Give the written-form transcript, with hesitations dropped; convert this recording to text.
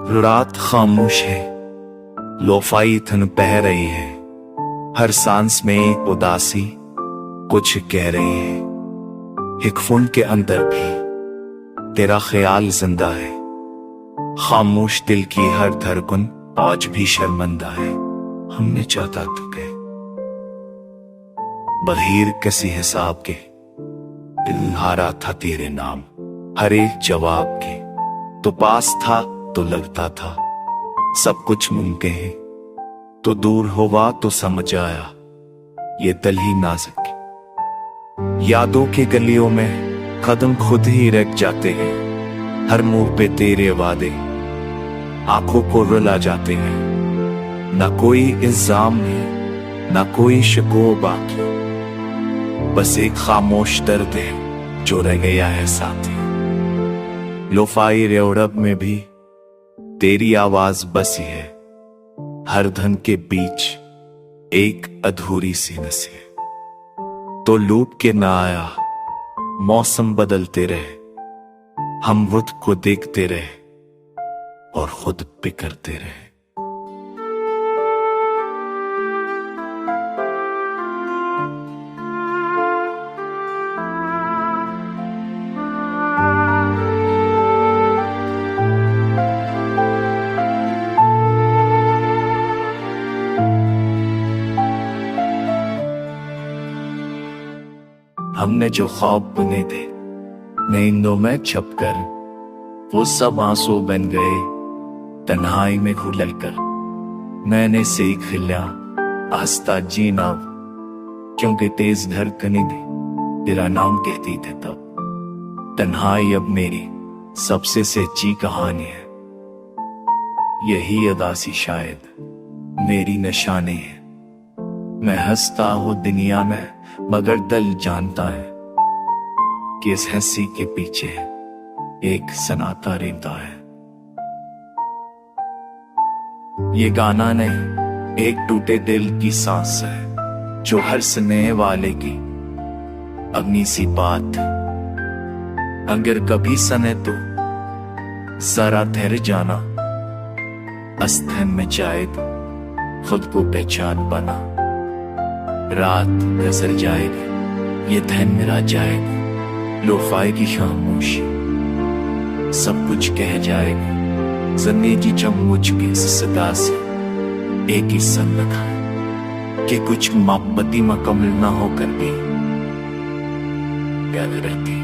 रात खामोश है, लोफाई थन बह रही है, हर सांस में एक उदासी कुछ कह रही है। एक फोन के अंदर भी तेरा ख्याल जिंदा है, खामोश दिल की हर धड़कन आज भी शर्मिंदा है। हमने चाहता तुझे बहीर किसी हिसाब के, दिल हारा था तेरे नाम हर एक जवाब के। तो पास था तो लगता था सब कुछ मुमकिन है, तो दूर हुआ तो समझ आया ये दिल ही नाजुक है। यादों के गलियों में कदम खुद ही रख जाते हैं, हर मुंह पे तेरे वादे आंखों को रुला जाते हैं। ना कोई इल्जाम है ना कोई शिको बाकी, बस एक खामोश दर्द है जो रह गया है साथी। लोफाई रेवड़ब में भी तेरी आवाज बसी है, हर धन के बीच एक अधूरी सी नसी है। तो लूट के ना आया मौसम बदलते रहे, हम रुत को देखते रहे और खुद बिखरते रहे। हमने जो ख्वाब बुने थे नींदों में छपकर, वो सब आंसू बन गए तन्हाई में घुलल कर। मैंने सीख लिया आस्था जीना, क्योंकि तेज धड़कनें तेरा नाम कहती थे तब। तन्हाई अब मेरी सबसे सच्ची कहानी है, यही उदासी शायद मेरी निशानी है। मैं हंसता हूँ दुनिया में मगर दिल जानता है कि इस हंसी के पीछे एक सनाता रहता है। ये गाना नहीं एक टूटे दिल की सांस है, जो हर सुनने वाले की अपनी सी बात। अगर कभी सने तो जरा ठहर जाना, अस्थन में जाए तो खुद को पहचान बना। रात गुजर जाएगी ये धन मेरा जाएगा, लोफाई की खामोशी सब कुछ कह जाएगी। जिंदगी चममुच के सदा से एक ही सन्नत है कि कुछ मोहब्बती मुकम्मल ना होकर भी प्यार रहती।